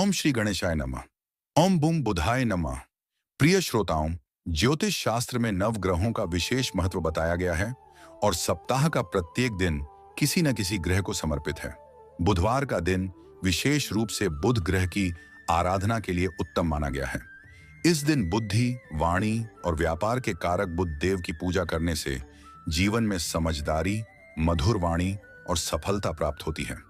ओम श्री गणेशाय नमः। ओम बुम बुधाय नमः। प्रिय श्रोताओं, ज्योतिष शास्त्र में नवग्रहों का विशेष महत्व बताया गया है और सप्ताह का प्रत्येक दिन किसी न किसी ग्रह को समर्पित है। बुधवार का दिन विशेष रूप से बुध ग्रह की आराधना के लिए उत्तम माना गया है। इस दिन बुद्धि, वाणी और व्यापार के कारक बुध देव की पूजा करने से जीवन में समझदारी, मधुर वाणी और सफलता प्राप्त होती है।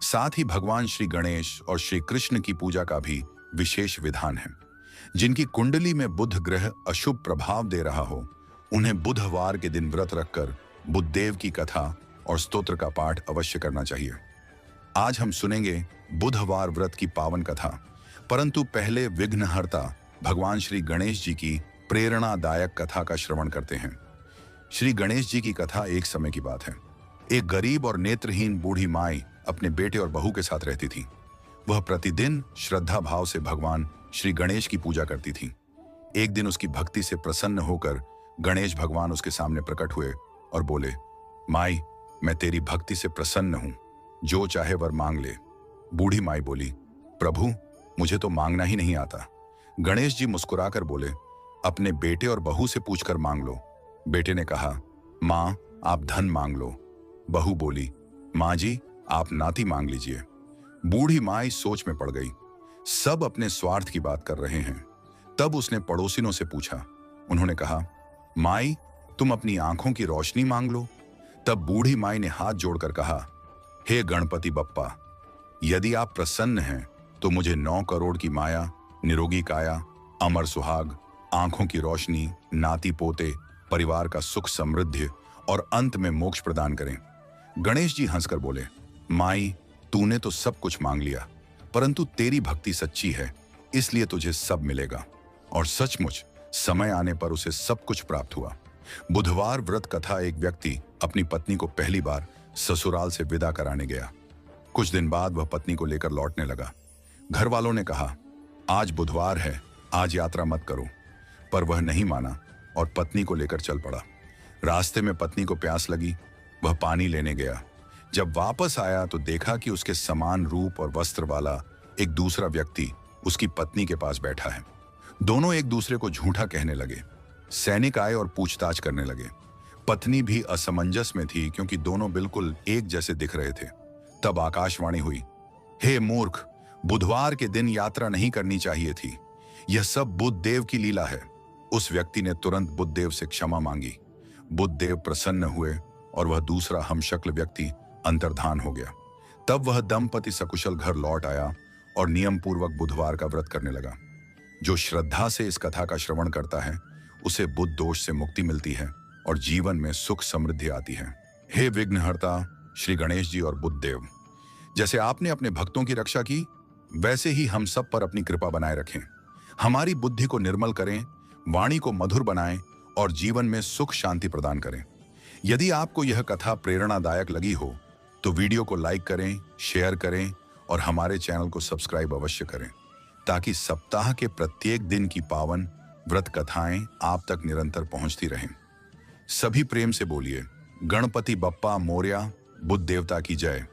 साथ ही भगवान श्री गणेश और श्री कृष्ण की पूजा का भी विशेष विधान है। जिनकी कुंडली में बुध ग्रह अशुभ प्रभाव दे रहा हो, उन्हें बुधवार के दिन व्रत रखकर बुधदेव की कथा और स्तोत्र का पाठ अवश्य करना चाहिए। आज हम सुनेंगे बुधवार व्रत की पावन कथा, परंतु पहले विघ्नहर्ता भगवान श्री गणेश जी की प्रेरणादायक कथा का श्रवण करते हैं। श्री गणेश जी की कथा एक समय की बात है। एक गरीब और नेत्रहीन बूढ़ी माई अपने बेटे और बहू के साथ रहती थी। वह प्रतिदिन श्रद्धा भाव से भगवान श्री गणेश की पूजा करती थी। एक दिन उसकी भक्ति से प्रसन्न होकर गणेश भगवान उसके सामने प्रकट हुए और बोले, माई, मैं तेरी भक्ति से प्रसन्न हूं, जो चाहे वर मांग ले। बूढ़ी माई बोली, प्रभु, मुझे तो मांगना ही नहीं आता। गणेश जी मुस्कुराकर बोले, अपने बेटे और बहू से पूछकर मांग लो। बेटे ने कहा, मां, आप धन मांग लो। बहू बोली, मां जी, आप नाती मांग लीजिए। बूढ़ी माई सोच में पड़ गई। सब अपने स्वार्थ की बात कर रहे हैं। तब उसने पड़ोसिनों से पूछा। उन्होंने कहा, माई, तुम अपनी आंखों की रोशनी मांग लो। तब बूढ़ी माई ने हाथ जोड़कर कहा, हे गणपति बप्पा, यदि आप प्रसन्न हैं तो मुझे 9 करोड़ की माया, निरोगी काया, अमर सुहाग, आंखों की रोशनी, नाती पोते, परिवार का सुख समृद्धि और अंत में मोक्ष प्रदान करें। गणेश जी हंसकर बोले, माई, तूने तो सब कुछ मांग लिया, परंतु तेरी भक्ति सच्ची है, इसलिए तुझे सब मिलेगा। और सचमुच समय आने पर उसे सब कुछ प्राप्त हुआ। बुधवार व्रत कथा। एक व्यक्ति अपनी पत्नी को पहली बार ससुराल से विदा कराने गया। कुछ दिन बाद वह पत्नी को लेकर लौटने लगा। घर वालों ने कहा, आज बुधवार है, आज यात्रा मत करो। पर वह नहीं माना और पत्नी को लेकर चल पड़ा। रास्ते में पत्नी को प्यास लगी। वह पानी लेने गया। जब वापस आया तो देखा कि उसके समान रूप और वस्त्र वाला एक दूसरा व्यक्ति उसकी पत्नी के पास बैठा है। दोनों एक दूसरे को झूठा कहने लगे। सैनिक आए और पूछताछ करने लगे। पत्नी भी असमंजस में थी क्योंकि दोनों बिल्कुल एक जैसे दिख रहे थे। तब आकाशवाणी हुई, हे मूर्ख, बुधवार के दिन यात्रा नहीं करनी चाहिए थी। यह सब बुधदेव की लीला है। उस व्यक्ति ने तुरंत बुधदेव से क्षमा मांगी। बुधदेव प्रसन्न हुए और वह दूसरा हमशक्ल व्यक्ति अंतर्धान हो गया। तब वह दंपति सकुशल घर लौट आया और नियम पूर्वक बुधवार का व्रत करने लगा। जो श्रद्धा से इस कथा का श्रवण करता है, उसे बुध दोष से मुक्ति मिलती है और जीवन में सुख समृद्धि आती है। हे विघ्नहर्ता श्री गणेश जी और बुधदेव, जैसे आपने अपने भक्तों की रक्षा की, वैसे ही हम सब पर अपनी कृपा बनाए रखें। हमारी बुद्धि को निर्मल करें, वाणी को मधुर बनाएं और जीवन में सुख शांति प्रदान करें। यदि आपको यह कथा प्रेरणादायक लगी हो तो वीडियो को लाइक करें, शेयर करें और हमारे चैनल को सब्सक्राइब अवश्य करें, ताकि सप्ताह के प्रत्येक दिन की पावन व्रत कथाएं आप तक निरंतर पहुंचती रहें। सभी प्रेम से बोलिए, गणपति बप्पा मोरया, बुध देवता की जय।